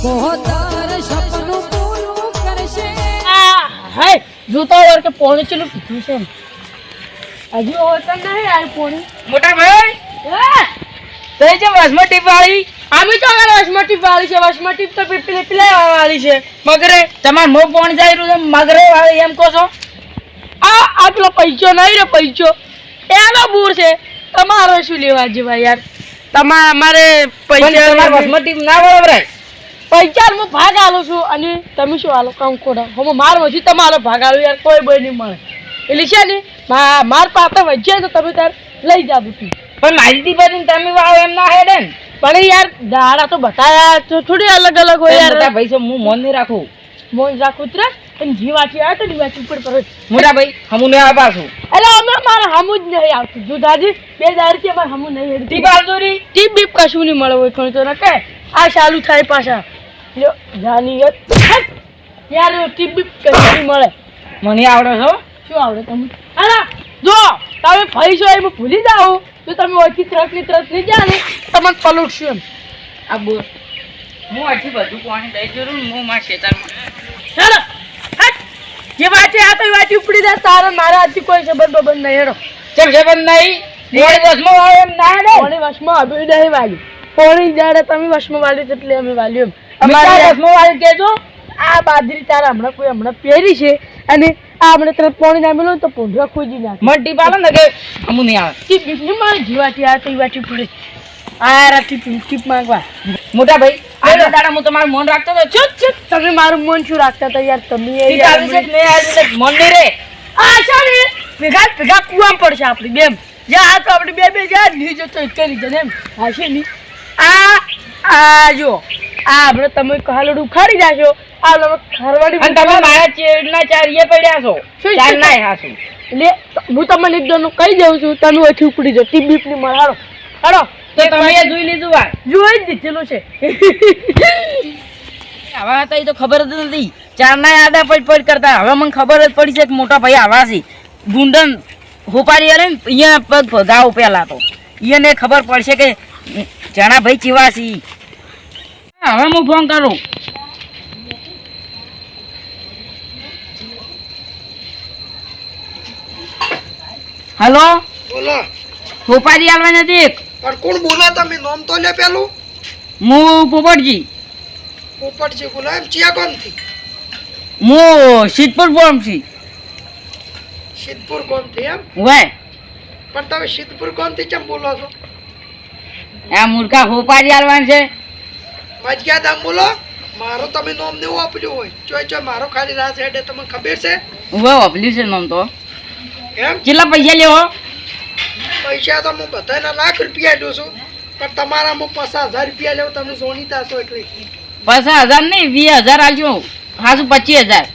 પોતાર સપનું પૂરું કરશે હાય જોતો વાર કે પોણી ચેલું પીધું છે હજુ હોતા નહીં આ પોણી મોટા ભાઈ તઈ જે વસમાં ટીપ વાળી આમી તો આગળ વસમટી વાળી છે વસમટી તો પેલા વાળી છે મગરે તમાર મો પોણી જાય રહ્યું છે મગરે વાળી એમ કહો છો આ પેલો પૈસો નહીં રે પૈસો એનો બૂર છે તમારો શું લેવા જેવા યાર અમારે પૈસા તમાર વસમાં ટીપ ના વળવરાય પૈસા હું ભાગ આલું છું અને તમે શું આલો કામ ખોડા હું માર વધી તમારો ભાગ આલું યાર કોઈ બોય નહીં મળે એટલે છે ને માર પાસે વચ્ચે તો તમે તાર લઈ જાવ તું પણ મારી દી બધી તમે વાળો એમ ના હેડે ને પણ યાર દાડા તો બતાયા તો થોડી અલગ અલગ હોય યાર મોટા ભાઈ હું મોન નહીં રાખું મોન રાખું ત્રે અને જીવાથી આવ્યો તો ને વાત ઉપર પર મોટા ભાઈ હમું ને આ પાછું એટલે અમે મારે હમું જ નહીં આવતું જો દાદી 2000 થી અમારે હમું નહીં હેડતી ટીપ આલદોરી ટીપ બીપ કશું નહીં મળે હોય થોડી તો ના કે આ ચાલુ થાય પાછા લ્યો જાની યાર ટીપ બીપ કશું નહીં મળે મને આવડે છો શું આવડે તમને અરે જો તમે ફરી છો એમ ભૂલી જાઓ તો તમે ઓછી ત્રક ની જા ને તમને પલુટશું એમ આ બોલ હું આથી બધું પાણી દઈ જરું હું મારા ખેતરમાં ચાલો જે વાંચે આ તો વાંચી ઉપડી જાય તારા મારા હાથથી કોઈ સંબંધ બંધ નહીં હેડો ચમ જબન નહીં મોડી વસમાં વાળો એમ ના હેડે પોણી વશમાં અભી નહીં વાગ્યું પોણી જ્યારે તમે વશમાં વાળી એટલે અમે વાલ્યું એમ અમારે અમારે વસમાં વાળી કેજો આ બાજરી તારા હમણાં પહેરી છે અને આ હમણાં તરત પોણી નામેલું તો પોંઢરા ખોજી નાખે મને ટીપ આલો ને કે હમું નહીં આવે ટીપ બીજની મારી જીવાથી આ તો વાંચી પડે આ રાતી ટીપ માંગવા મોટા ભાઈ આ દાડા હું તમારું મન રાખતો તો ચુપ ચુપ તમે મારું મન શું રાખતા હતા યાર તમે ટીપ આવી છે કે નહીં આવી છે મન નહીં રે આ છે ને ભેગા કુવામાં પડશે આપણી બેમ જ્યાં આ તો આપણે બે જ્યાં નીચે તો કરી દે એમ હાશે નહીં આ જો આ આપણે તમે કાલડું ખાડી જાશો આ ખરવાડી અને તમે મારા ચેડના ચારીએ પડ્યા છો ચાર ના હાસુ એટલે હું તમને એકદમ કહી દઉં છું તમે ઓછી ઉપડી જાઓ ટીપ બીપ ની મળાડો હાડો તો તમે એ જોઈ લીધું વાત જોઈ જ દીધેલું છે આવા હતા એ તો ખબર જ નથી ચાર ના આડા પડ કરતા હવે મને ખબર જ પડી છે કે મોટા ભાઈ આવા છે ગુંડન હોપારી ને અહીંયા પગ ભગાવ પેલા તો એને ખબર પડશે કે જણા ભાઈ ચીવાસી હવે હું ફોન કરું હેલો બોલો હોપારી આલવા નથી પણ કોણ બોલો તમે નામ તો લે પેલું હું પોપટજી પોપટજી બોલો એમ ચિયા કોણથી હું સિદ્ધપુર બોમ છી સિદ્ધપુર કોણથી એમ વે પણ તમે સિદ્ધપુર કોણથી કેમ બોલો છો આ મૂર્ખા હોપારી આલવાનું છે મજગ્યા દામ બોલો મારો તમે નામ ને વાપર્યું હોય ચોય મારો ખાલી રાસ હેડે તમને ખબર છે વે વાપર્યું છે નામ તો એમ કેટલા પૈસા લેવો પૈસા તો હું બધાના લાખ રૂપિયા દઉં છું પણ તમારામાં 50,000 રૂપિયા લેવો તમે જોણીતા છો એટલે 50,000 નહીં 20,000 આલજો હાસુ 25,000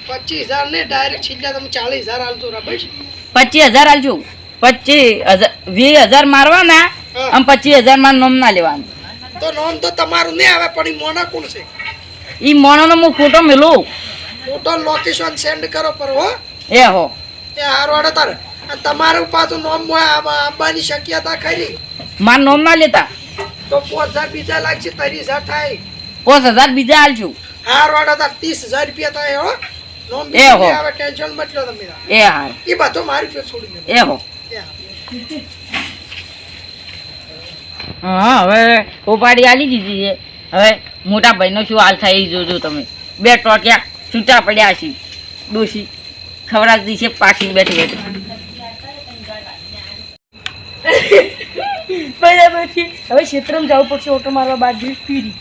25,000 ને ડાયરેક્ટ છેલ્લા તમે 40,000 આલજો રાબેશ 25,000 આલજો 20,000 મારવાના આમ 25,000 માં નામ ના લેવાનું તો નામ તો તમારું નહીં આવે પણ ઈ મોના કોણ છે ઈ મોણોનો હું ફોટો મેલું ફોટો લોકેશન સેન્ડ કરો પર હો એ હો એ હારવાડો તાર અને તમારું પાછું નામ આવવાની શક્યતા ખરી માર નામ ના લેતા તો 5,000 બીજા લાગશે 30,000 થાય 5,000 બીજા આલજો હારવાડો તાર 30,000 રૂપિયા થાય હો નામ એ હો. આવે ટેન્શન મત લો તમે એ હાર એ બધું મારી જો છોડી દે એ હો હા હવે ઉપાડી આલી દીધી છે હવે મોટા ભાઈનો શું હાલ થાય એ જોજો તમે બે ટોટિયા છૂટા પડ્યા છે ડોશી ખવડાવતી છે પાછી બેઠી બેઠી બરાબર છે હવે ક્ષેત્રમાં જવું પડશે ઓટો મારવા બાજરી પીરી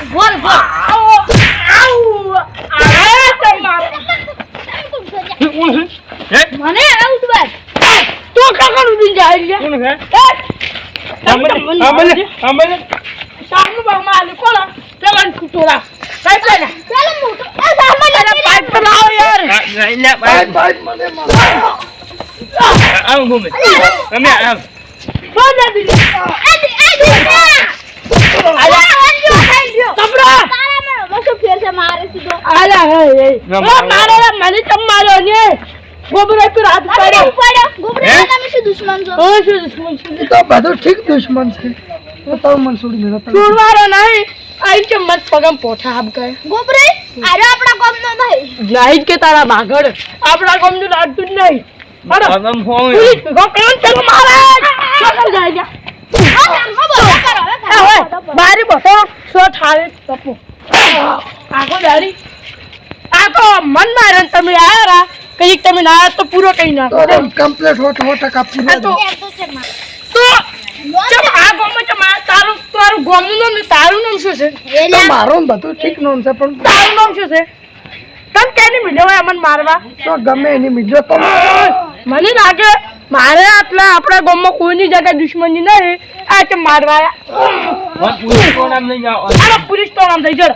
બોલ બોલ આવો આવો મને આઉટ બાદ તો કાકા ઉડી જાય છે સામુ બામા આલે કોલા પેલા કુટોલા પાઇપ લે ચાલો મોટો એ સામુ પાઇપ તો લાવો યાર ભાઈ મને આવ ઘૂમે તમે આવ ફોન દે મારે સીધો આલા હે મારે મને ચમ માર્યો ને ગોબરા પર હાથ પાડ્યો હા, શું દુશ્મન છે? એ તો બધું ઠીક દુશ્મન છે તો તમે મને છોડી મેલો તમે છોડવાનો નહીં આઈ કે મત પગમ પોઠા આપકાય નહીં કે તારા ભાગડ આપણા ગામનું લાગતું જ નહીં અરે પગમ હોય પુલિસ ભેગો કર્યો ને ચલો મહારાજ ચોકલ જાય ગયા બારી બસો સો ઠારે તપો આખો દાડી આખો મન મારે તમે આયા રા કઈ તમે ના આયા તો પૂરો કઈ ના તો કમ્પ્લીટ 100% પૂરો તો ચમ આ ગામમાં ચમ આ તારું ગામનું નામ ને તારું નામ શું છે તો મારો ને બધું ઠીક નામ છે પણ તારું નામ શું છે તમ કેની મિલ્યો હોય અમન મારવા તો ગમે એની મિલ્યો તો મને લાગે મારે આટલા આપણા ગામમાં કોઈની જગ્યાએ દુશ્મની નહીં આ કે મારવા આયા. પુલિસ કો નામ નહીં જાઓ આલો પુલિસ તો નામ થઈ જડ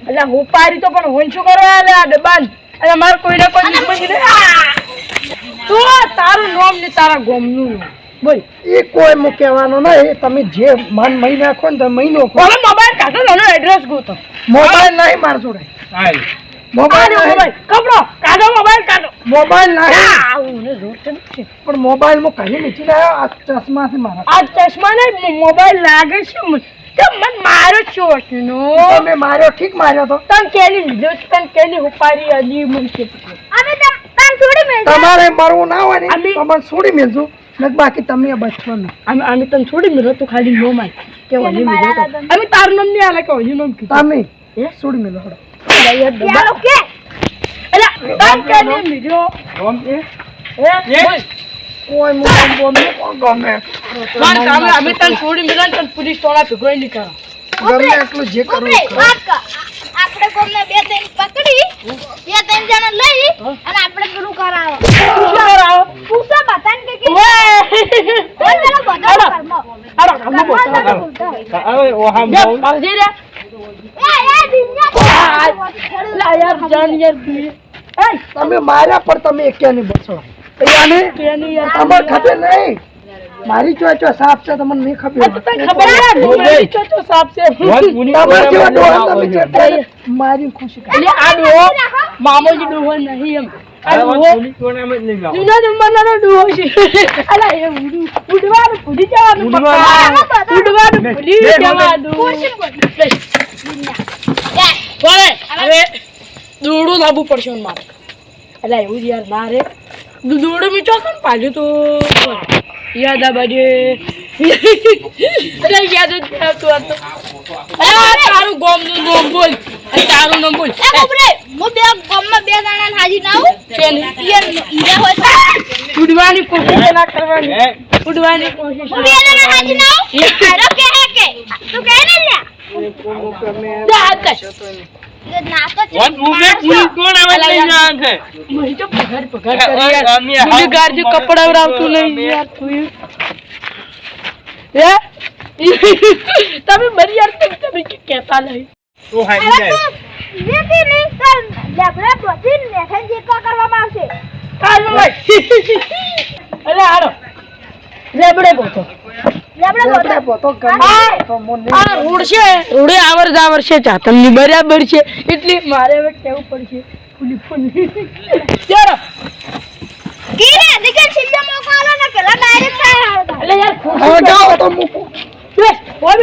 એટલે હુપારી તો પણ હોન શું કરવા આલે આ ડબાન એટલે મારે કોઈને કોઈ દુશ્મની નહીં તો તારું નામ ને તારા ગામનું નામ બોલ એ કોઈ મુ કહેવાનો નહીં તમે જે મન મહી નાખો ને તમે મહી નાખો હવે મોબાઈલ કાઢો ને એડ્રેસ ગોતો મોબાઈલ નહીં માર જોડે હાલ મોબાઈલ મોબાઈલ કપડો કાઢો મોબાઈલ કાઢો મોબાઈલ નહીં મને જોર છે પણ મોબાઈલ માં કहीं નીચે લાવ્યો આ ચશ્મા થી મારા આ ચશ્મા ને મોબાઈલ લાગે છે તે મન મારો છો નો તમે માર્યો ઠીક માર્યો તો તન કેની લીધો તન કેની હુપારી અલી મન કે તમારે મારવું ના હોય ને અમે- તમારે છોડી મેલજો ને બાકી તમે બચશો નહીં અમે તને છોડી મેલો તું ખાલી નો માય કે વલી મેલો તો અમે તાર નામ ની આલે કે વલી નામ કીધું તમે હે? છોડી મેલો હડો અલા તન કેની લીધો કોમ છે હે બોલ કોઈ મોબાઈલ બોમ્બ ગમે માર કામે અમે તને છોડી મેલો ને તને પુલિસ ટોળા ભેગો નહીં કરો ગમે એટલું જે કરવું એ કરો. આપણે કોમને બે ત્રણ પકડી બે ત્રણ જણા લઈ અને આપણે પૂરું કરાવો શું કરાવો પૂછો બતાન કે ઓય બોલ પેલો બધો કરમો અરે કામ બોલતા હવે ઓહા જા બોલ પાછી રે એ દિન્યા લા યાર જાન યાર તું એ તમે માર્યા પણ તમે એક્યા નહીં બચો યાને કેની યાર તમારે ખબર નહીં મારી ચોચો સાફ છે તમને નહીં ખબર આ તો તને ખબર છે ડુંગળી ચોચો સાપ છે વન પુલિસ તમારે જેવા ડોહા તમે બોલ ચોટે મારી ખુશી કરે. એટલે આ ડોહો મામોજી ડોહો નહીં એમ આ ડોહો પુલિસ કો નામ જ નહીં જાઓ જૂના જમાનાનો ડોહો છે અલા એ ઉડવાનું ભૂલી જવાનું ઉડવાનું. પપ્પા. ઉડવાનું ભૂલી જવાનું બોલે હવે દોડું લાવવું પડશે ને મારે અલા એવું જ યાર ના રે દોડું મીઠો કોણ પાડ્યું તો યાદ આ બાજુ અલા યાદ જ નહીં આવતું આ તો અલા તારું ગામનું નામ બોલ અને તારું નામ બોલ એ ગોબરે હું બે ગામમાં બે જણા હાજી ના આવું છે ને ઈરે હોય ઉડવાની કોશિશ ના કરવાની હે ઉડવાની કોશિશ હું બે જણા હાજી ના આવું આરો કે હે કે તું કહે ને લ્યા જા કર એ ના તો વન મુમે પુલિસ કો નામ જ નહીં જાઓ છે મને તો પગાર કરી અમે યાર મને ગારજો કપડા આવતું નહીં યાર તું હે તમે બરી યાર તમે કહેતા નહીં તો હાજી જાય વેતી નહીં કર લેબડા બધી લેખન જેટલા કરવામાં આવશે હાલો ભાઈ અરે હાલો રેબડે બોતો લેબડા આપણે બધો પોતો ગમે તો મને આ રોડ છે રોડે આવર જાવર છે ચાતમની બરાબર છે એટલે મારે હવે કેવું પડશે ફૂલી ફૂલી ચાલો કી રે દીકર છિલ્લે મોકો આલો ને પેલા ડાયરેક્ટ થાય આવતા એટલે યાર હવે ખુશ જાઓ તો મૂકું બેસ હોય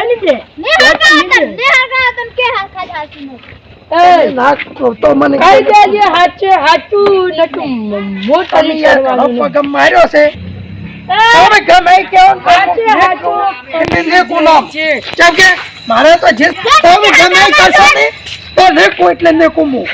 નહીં બે ને હરકા તન કે હરકા જાસી નો એ ના તો મને કઈ દેજે હાચું નતું મોટું તમે યાર ઘણો પગમ માર્યો છે તમે ગમે કેવું એટલે લેકું નામ કેમ કે મારે તો જે તમે ગમે એ કરશો ને તો લેકું એટલે લેકું હું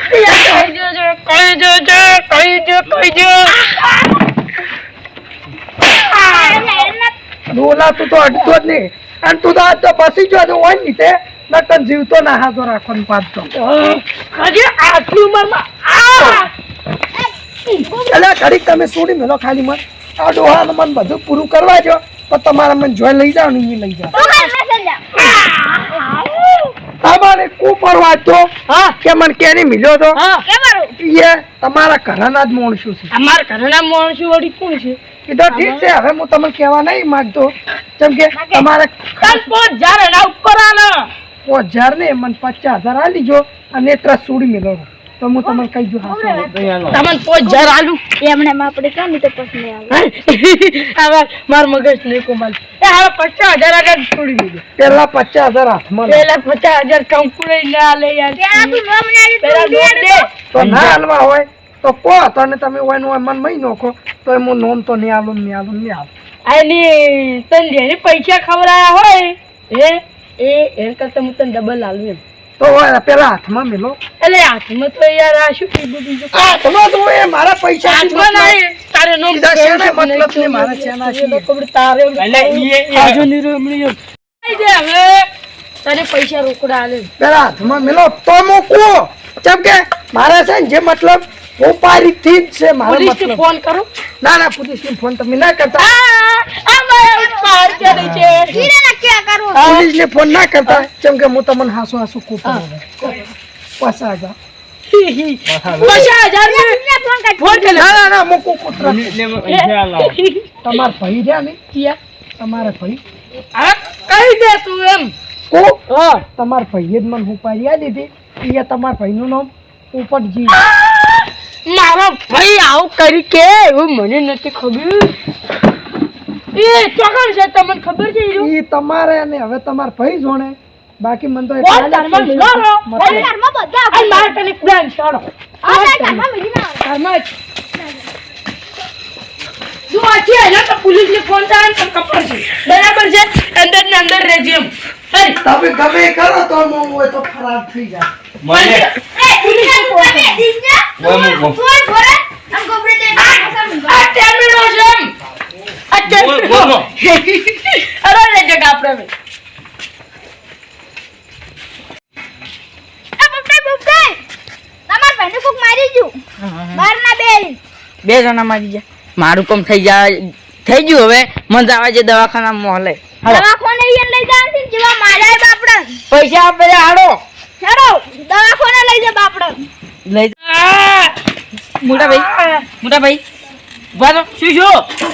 ડોલા તું તો અડતો જ નહીં અને તું તો આજ તો બસી જો હોય ને તે નકન જીવતો ના હાથો રાખવાનું પાછો આટલી ઉંમરમાં એટલે ઘડીક તમે છોડી મેલો ખાલી મન આ ડોહાનું મન બધું પૂરું કરવા જો પણ તમારા મન જોઈ લઈ જાવ ને લઈ જાવ તું ઘર માં સંજા તમારે કુ પરવા તો હા કે મને કેની મિલ્યો તો હા કે મારું એ તમારા ઘરના જ માણસો છે અમાર ઘરના માણસો વળી કોણ છે કીધું ઠીક છે હવે હું તમને કહેવા નહીં માંગતો કેમ કે તમારે તન 5000 એના ઉપર આલો 5000 ને મને 50000 આલી જો અને ત્રણ છોડી મેલો તો હું તમને કહી દઉં હા તમને 5000 આલું એમને આપણે કામ તો પછી નહીં આવે હવે માર મગજ નહીં કોમાલ એ હવે 50000 આગળ છોડી દીધું પેલા 50,000 હાથમાં લો. પેલા 50000 કંકુડે ના લે યાર ત્યાં તું નોમ ના પેલા નોટ દે તો ના હાલવા હોય તો કહો તને તમે હોય નું મન મહી નોખો તો હું નોમ તો નહીં આલું આની તને જેને પૈસા ખવડાયા હોય એ કરતા હું તને ડબલ આલું એમ તો હોય પેલા હાથમાં મેલો એટલે હાથમાં તો યાર આ શું કીધું બીજું હાથમાં તો એ મારા પૈસા હાથમાં નહીં તારે નો બીજા શેના મતલબ ને મારા શેના છે? તારે એટલે ઈ- આજુ નિરમણી એમ આઈ દે હવે તારે પૈસા રોકડા આલે પેલા હાથમાં મેલો તો મૂકવો કેમ કે મારા છે ને જે મતલબ ઓપારી થી જ છે મારો પોલીસ મતલબ ફોન કરો ના પોલીસ ને ફોન તમે ના કરતા આ મારા પાર કરે છે ધીરે ના ક્યાં કરો પોલીસ ને ફોન ના કરતા કેમ કે હું તમને હાસુ કૂપન 50,000 50,000 ને ફોન કરે ના મૂકું કૂતરા પોલીસને પૈસા લાવો. તમારા ભાઈ રહ્યા ને કિયા તમારા ભાઈ આ કહી દે તું એમ કો હા તમારા ભાઈએ જ મને ઉપાડી આ દીધી એ તમારા ભાઈનું નામ ઉપરજી મારો ભાઈ આવું કરી કે એવું મને નથી ખબર એ ચોકન છે તમને ખબર છે હીરો ઈ તમારે અને હવે તમારા ભાઈ જોણે બાકી મને તો કોણ તારમાં મિલારો ઘરમાં બધા આ માર તને પ્લાન છોડો આ ઘરમાં મિલી ના ઘરમાં જો આથી આયા તો પોલીસ ને ફોન થાય તો કપડ છે બરાબર છે અંદર ને અંદર રહેજે એમ તમે ગમે એ કરો તો હું હોય તો ખરાબ થઈ જાય મને એ પોલીસ ને ફોન કરે દીના વમુ વમ. ફોન કરે આમ ગોબરે દે આ ટેમિડો છે એમ આ ટેમિડો બોલો. અરે લે જગ આપણે આ બપડે તમાર ભાઈને કોક મારી ગયું બાર ના બે જણા મારી જાય મારું કામ થઈ ગયું હવે મને જવા જે દવાખાના મોહલે દવાખાને લઈ જવાનું જેવા માર્યા બાપડા પૈસા આપે હાડો હેડો દવાખાને લઈ જા બાપડા લઈ મોટા ભાઈ ઉભા તો શું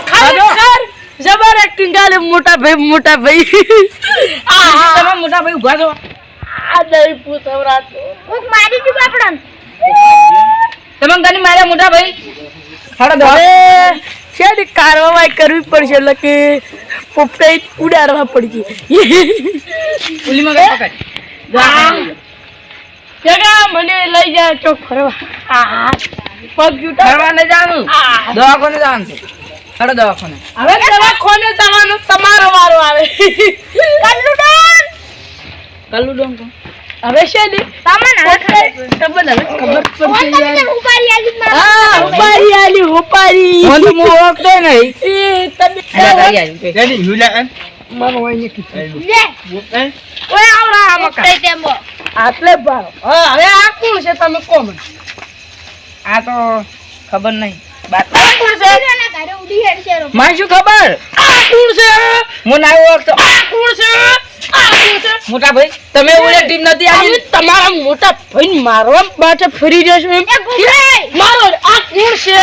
ખરેખર જબર એક્ટિંગ ગાલે મોટા ભાઈ તમે મોટા ભાઈ ઉભા તો આ દઈ પૂતવરા કોક મારી ગયું બાપડા તમે ગાની માર્યા મોટા ભાઈ હાડો હવે શેની કાર્યવાહી કરવી પડશે એટલે કે પોપટાઈ ઉડાડવા પડશે પુલીમાં ગઈ પકડ જગા મને લઈ જા ચોક ફરવા આ પગ જૂટા ફરવા ન જવાનું દવાખાને જવાનું છે હાડો દવાખાને હવે દવાખાને જવાનું તમારો વારો આવે કલ્લુ ડોન કો હવે શેની સામાન તમને હવે ખબર પડશે યાર ઉપાડી આલી માં હા ઉપાડી ફોન તો હું ઓળખતો નહીં એ તમે Jadi, hulaan. મને હોય ને કીધું લે Bukan. ઓય આવડા આમાં કઈ ટેમ્બો આટલે બારો હા હવે આ કોણ છે તમે કહો મને આ તો ખબર નહીં બાત આ કોણ છે ના ઘરે ઉડી હેડ છે મને શું ખબર આ કોણ છે હું ના ઓળખતો આ કોણ છે આ કોણ છે મોટા ભાઈ તમે ઓલે ટીમ નથી તમે આવી તમારા મોટા ભાઈ મારવા માટે ફરી જશો એમ એ ગુગરાઈ મારો આ કોણ છે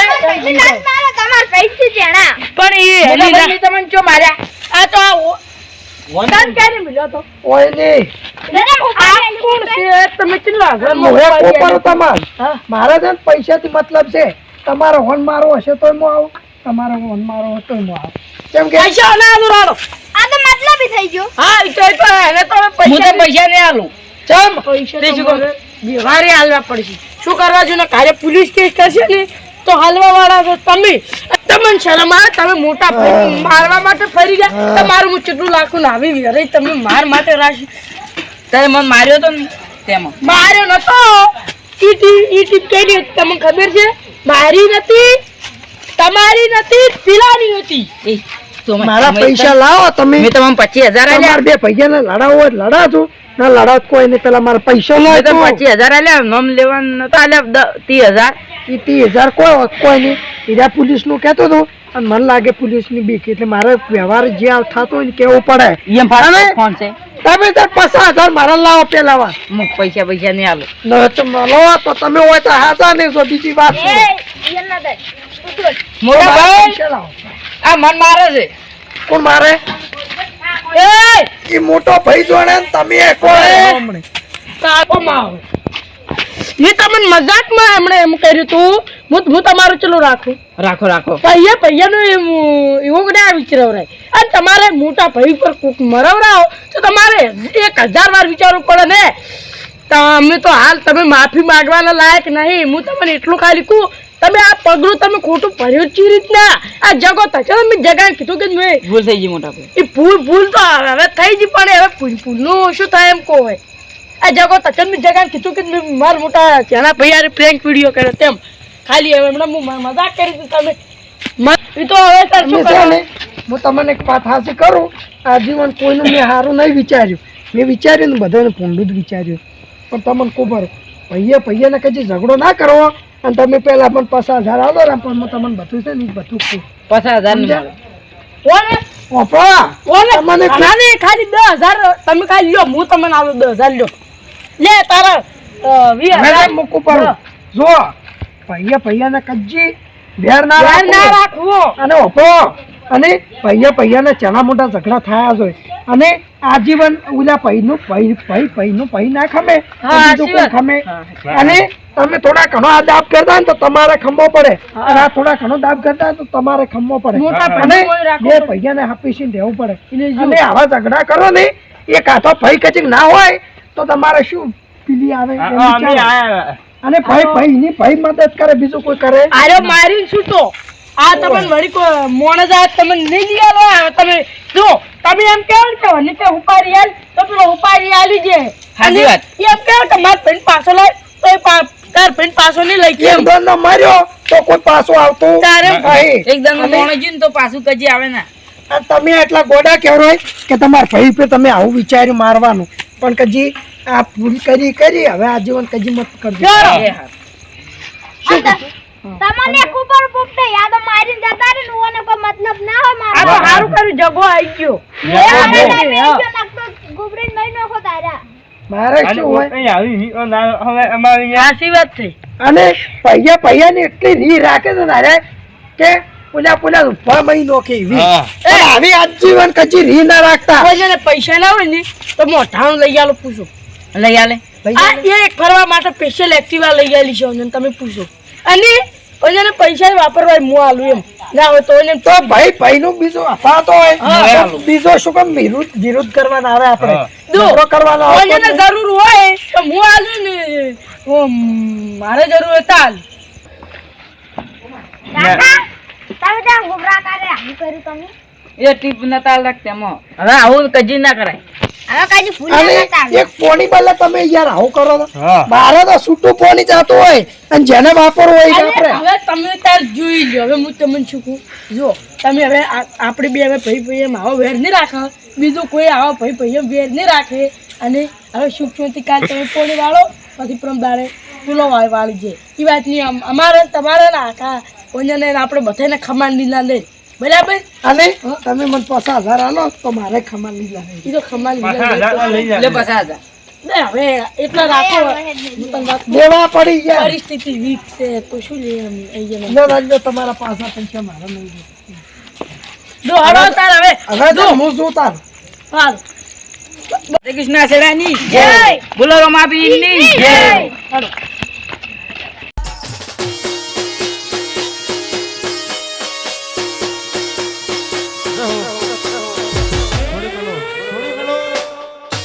તમાર પૈસે જેણા પણ એ મોટા હેલી ભાઈ તમે ચો માર્યા આ તો આ One. કાન ક્યારે મળ્યો તો હોય નહીં આ કોણ છે તમે કેટલા આગળ મોહે કોપરો તમાર હા મારા છે ને પૈસાથી મતલબ છે તમારો હોન મારો હશે તોય હું આવું તમારો હોન મારો હશે તોય હું આવું કેમ કે પૈસા ના દોરાડો આ તો મતલબી થઈ ગયો હા એ તો એને તો હું તો પૈસા પૈસા નહીં આલું ચમ પૈસા તે તો શું મારે વ્યવહારે હાલવા પડશે શું કરવા જોઈએ કાલે પોલીસ કેસ કરશે ને તો હાલવા વાળા તો તમે તમને શરમ આવે તમે મોટા ભાઈ મારવા માટે ફરી ગયા તમારું હું કેટલું લાખું નાવી વિહરે તમે માર માટે રાશી તે મને માર્યો તો ને તેમાં માર્યો નતો ઈ કેડી હતી તમને ખબર છે મારી નથી તમારી નથી પેલાની હતી એ તો મારા પૈસા લાવો તમે મેં તમને 25,000 આલ્યા તમારા બે ભાઈઓને લડાવો હોય તો લડાજો ના લડાવ કોઈ નહીં પેલા મારા પૈસા લો મેં તો 25,000 આલ્યા નામ લેવાનું નતો આલ્યા 30,000 એ 30,000 કોઈ નહીં બીજા પોલીસ નું કહેતો હતો અને મને લાગે પોલીસ ની બીક એટલે મારે વ્યવહાર જે થતો હોય ને કેવું પડે એમ ફાટે ફોન છે તમે તો 50,000 મારા લાવો પેલા વાત હું પૈસા નહીં આલું ન તો લો તો તમે હોય તો હાથા નહીં તો બીજી વાત એ એના દે મોટા ભાઈ પૈસા લાવો. આ મન મારે છે કોણ મારે એ મોટો ભાઈ જોડે ને તમે કોણ તાકો માં આવે મેં તમને મજાકમાં હમણાં એમ કર્યું તું હું તમારું ચલો રાખું રાખો રાખો પૈયાનું એવું ના વિચારવરાય અને તમારે મોટા ભાઈ પર કોક મરવરાવો તો તમારે 1000 વાર વિચારવું પડે ને. તમે તો હાલ તમે માફી માંગવાના લાયક નહીં. હું તમને એટલું ખાલી કહું, તમે આ પગલું તમે ખોટું ભર્યું જ રીતના આ જગો થશે. મેં જગાને કીધું કે મેં ભૂલ થઈ ગઈ મોટા ભાઈ. એ ભૂલ તો હવે થઈ ગઈ, પણ હવે ભૂલનું શું થાય એમ કહો હોય. આ જગો થશે મેં જગાને કીધું કે મેં મારા મોટા ત્યાંના ભાઈ પ્રેન્ક વિડીયો કર્યો તેમ ખાલી હવે હમણાં હું મજાક કરી હતી તમે એ તો હવે તાર શું તમે છે કરો ને, હું તમને એક વાત હાસી કરું, આ જીવન કોઈનું મેં સારું નહીં વિચાર્યું. મેં વિચાર્યું ને બધાને ભૂંડું જ વિચાર્યું. પણ તમને ખબર પૈયાને કદી ઝઘડો ના કરવો અને તમે પહેલા પણ 50,000 આલો ને, પણ હું તમને બધું છે ને બધું કહું. 50,000 ની સમજ્યા? મળે. ઓને ઓપા તમને ખાલી 10,000 તમે ખાલી લ્યો, હું તમને આવું 10,000 લ્યો લે તારા 20,000 મૂકું પડું. જો પૈયાને કજી બેર ના ના રાખવું. રાખવો. અને ઓપો અને પૈયાને ચણા મોટા ઝઘડા થયા હોય અને આજીવન ઓલા પૈનું ના ખમે હા, બીજું કોઈ સાચી વાત. ખમે. અને તમે થોડા ઘણો આ દાબ કરતા ને તો તમારે ખમવો પડે, અને આ થોડા ઘણો દાબ કરતા હોય તો તમારે ખમવો પડે. મોટા અને ભાઈને કોઈ રાખવું બે પડે. પૈયાને હાપીસીને રહેવું પડે. એને જો. અને આવા ઝઘડા કરો ને એ કાં તો ભાઈ કચીક ના હોય તો તમારે શું પીલી આવે એમ અમે વિચારો. આયા અને ભાઈ મદદ કરે, બીજું કોઈ કરે. આર્યો મારીને છૂટો. આ તમને વળી કોઈ મોણસ આ તમને નહીં લઈ આવો. હવે તમે જો તમે એમ કહો ને કે નીચે ઉપાડી આલ તો પેલો ઉપાડી આલી જાય. સાચી વાત. એમ કહો કે માર પેન પાછો લાય તો એ તાર પેન પાછો નહીં લઈ એક કેમ દોરનો માર્યો તો કોઈ પાછું આવતું તારે નહીં. એકદમ અને મોણો જીન તો પાછું કજી આવે ને. આ તમે એટલા ગોડા કહેવાય કે તમારા ભાઈ પે તમે આવું વિચાર્યું મારવાનું, પણ કજી આ ભૂલ કરી હવે આજીવન કજી મત કરજો. એ હા. તમને એક ઉપર પોપટે યાદ મારીને જતા રહે ને ઓને કોઈ મતલબ ના હોય આ મારો તો સારું કર્યું જગો આવી ગયો. ગુબરીન મહિનો ખો તારા મારે અને શું હોય કઈ આવી નીકળો ના હવે અમારી અહીંયા સાચી વાત થઈ. અને પૈયાને એટલી રી રાખે છે ને અરે કે પુલા ઉપર મહિનો કે એવી. હા. પણ આવી આજીવન કજી રી ના રાખતા. કોઈ જેને પૈસા ના હોય ને તો મોઢાનું લઈ આલો પૂછો. લઈ આલે. આ એક ફરવા માટે સ્પેશિયલ એક્ટિવા લઈ આલી છે અને તમે પૂછો. અને કોઈ જેને પૈસા વાપરવા હું આલું એમ ના હોય તો એને તો ભાઈનું બીજું અપાતો હોય હા. તો બીજો શું કામ વિરુદ્ધ કરવાના આવે આપણે હા. ઝઘડો કરવાનો કોઈ આવતો જેને જ નહીં. જરૂર હોય તો હું આલું ને મારે જરૂર હોય તો આલું. કાકા તમે ત્યાં ગુબરા કરે આવું કર્યું તમે એ ટીપ નતા લાગતા મો. હવે આવું કજી ના કરાય. હવે કાજી ફૂલ અને નતા એક પોણી બદલે તમે યાર આવું કરો તો હા. મારે તો છૂટું પોણી જતું હોય અને જેને વાપરવું હોય એ અને વાપરે. હવે તમે તાર જોઈ લો. હવે હું તમને શું કહું, જો તમે હવે આપણે બે હવે ભાઈ એમ આવો વેર નહીં રાખો, બીજું કોઈ આવો ભાઈ એમ વેર નહીં રાખે. અને હવે સુખ શાંતિ કાલ તમે પોણી વાળો પછી પ્રમદાડે ચૂલો વાળી જાય એ વાત નહીં. અમારે તમારે ના આખા કોઈને આપણે બધાને ખમાન લીલા લે બરાબર. અને તમે મને 50,000 આલો તો મારે ખમા લીધા એ તો ખમાન પાછા લીલા લઈ એટલે જાય 50,000. હવે એટલા રાખો. હું તમને વાત કહું, દેવા પડી ગયા. પરિસ્થિતિ વીક છે તો શું લે એમ અહીંયા લો રાખજો તમારા પાસા પૈસા મારા નહીં જોઈતા. જો હળો તાર હવે હવે તો હું શું તાર હાલ શ્રી કૃષ્ણ સેવાની જય. બોલો રમાબીરની જય. હાલો.